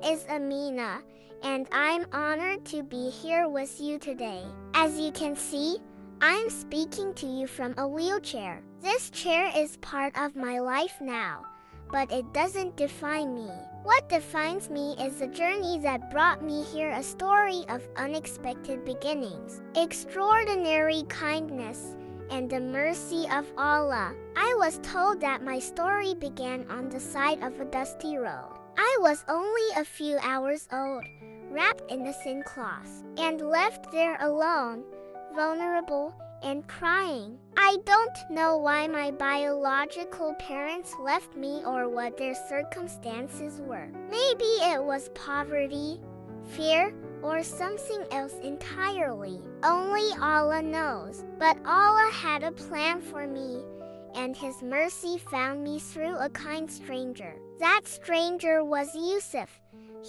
is Amina, and I'm honored to be here with you today. As you can see, I'm speaking to you from a wheelchair. This chair is part of my life now, but it doesn't define me. What defines me is the journey that brought me here, a story of unexpected beginnings, extraordinary kindness, and the mercy of Allah. I was told that my story began on the side of a dusty road. I was only a few hours old, wrapped in a thin cloth, and left there alone, vulnerable and crying. I don't know why my biological parents left me or what their circumstances were. Maybe it was poverty, fear, or something else entirely. Only Allah knows. But Allah had a plan for me, and His mercy found me through a kind stranger. That stranger was Yusuf.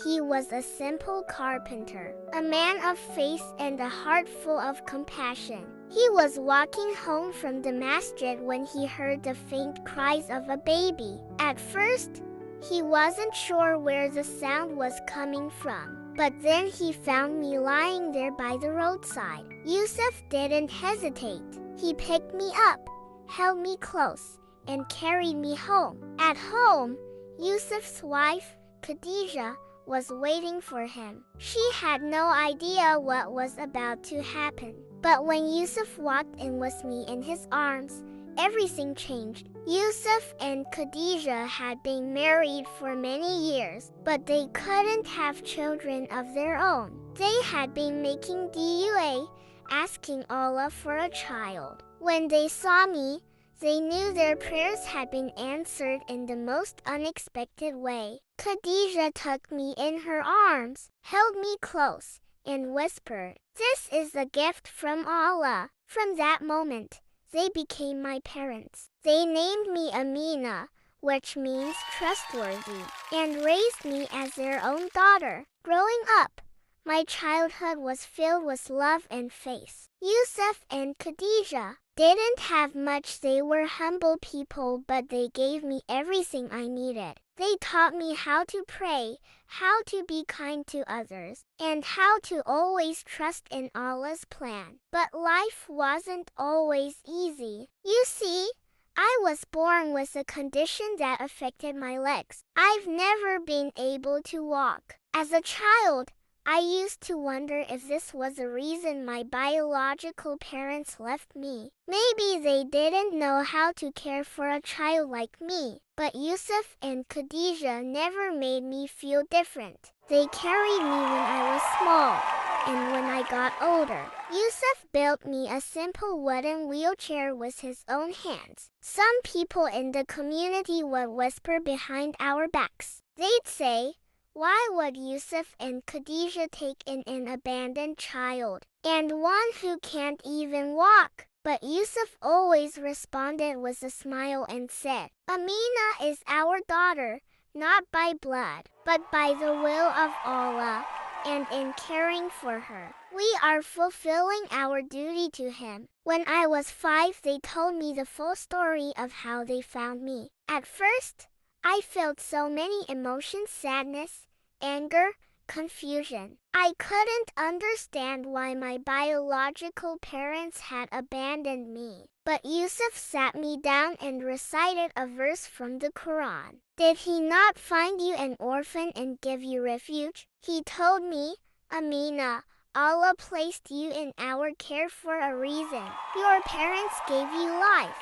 He was a simple carpenter, a man of faith and a heart full of compassion. He was walking home from the masjid when he heard the faint cries of a baby. At first, he wasn't sure where the sound was coming from. But then he found me lying there by the roadside. Yusuf didn't hesitate. He picked me up, held me close, and carried me home. At home, Yusuf's wife, Khadija, was waiting for him. She had no idea what was about to happen. But when Yusuf walked in with me in his arms, everything changed. Yusuf and Khadija had been married for many years, but they couldn't have children of their own. They had been making dua, asking Allah for a child. When they saw me, they knew their prayers had been answered in the most unexpected way. Khadija took me in her arms, held me close, and whispered, "This is a gift from Allah." From that moment, they became my parents. They named me Amina, which means trustworthy, and raised me as their own daughter. Growing up, my childhood was filled with love and faith. Yusuf and Khadija didn't have much. They were humble people, but they gave me everything I needed. They taught me how to pray, how to be kind to others, and how to always trust in Allah's plan. But life wasn't always easy. You see, I was born with a condition that affected my legs. I've never been able to walk. As a child, I used to wonder if this was the reason my biological parents left me. Maybe they didn't know how to care for a child like me. But Yusuf and Khadija never made me feel different. They carried me when I was small, and when I got older. Yusuf built me a simple wooden wheelchair with his own hands. Some people in the community would whisper behind our backs. They'd say, "Why would Yusuf and Khadija take in an abandoned child, and one who can't even walk?" But Yusuf always responded with a smile and said, "Amina is our daughter, not by blood, but by the will of Allah, and in caring for her, we are fulfilling our duty to Him." When I was 5, they told me the full story of how they found me. At first, I felt so many emotions: sadness, anger, confusion. I couldn't understand why my biological parents had abandoned me. But Yusuf sat me down and recited a verse from the Quran. "Did He not find you an orphan and give you refuge?" He told me, "Amina, Allah placed you in our care for a reason. Your parents gave you life,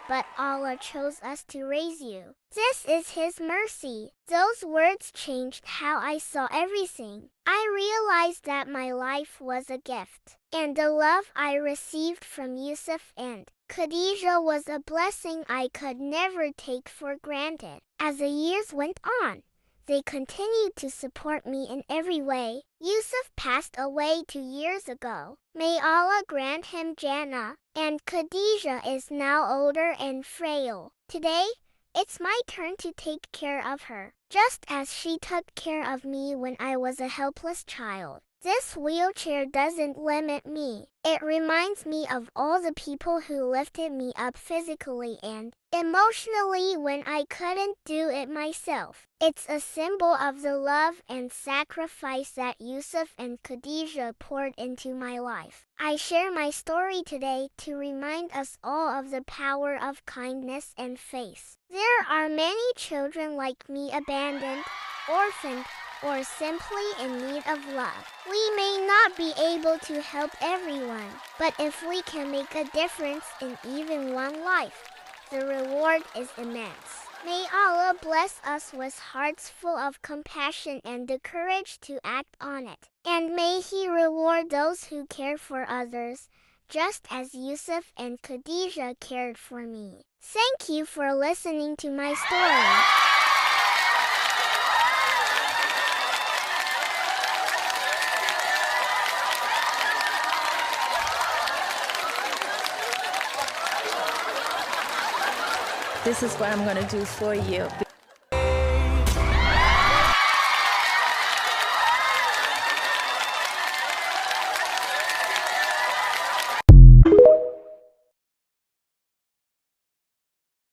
but Allah chose us to raise you. This is His mercy." Those words changed how I saw everything. I realized that my life was a gift, and the love I received from Yusuf and Khadija was a blessing I could never take for granted. As the years went on, they continued to support me in every way. Yusuf passed away 2 years ago. May Allah grant him Jannah. And Khadija is now older and frail. Today, it's my turn to take care of her, just as she took care of me when I was a helpless child. This wheelchair doesn't limit me. It reminds me of all the people who lifted me up physically and emotionally when I couldn't do it myself. It's a symbol of the love and sacrifice that Yusuf and Khadijah poured into my life. I share my story today to remind us all of the power of kindness and faith. There are many children like me abandoned, orphaned, or simply in need of love. We may not be able to help everyone, but if we can make a difference in even one life, the reward is immense. May Allah bless us with hearts full of compassion and the courage to act on it. And may He reward those who care for others, just as Yusuf and Khadijah cared for me. Thank you for listening to my story. This is what I'm going to do for you.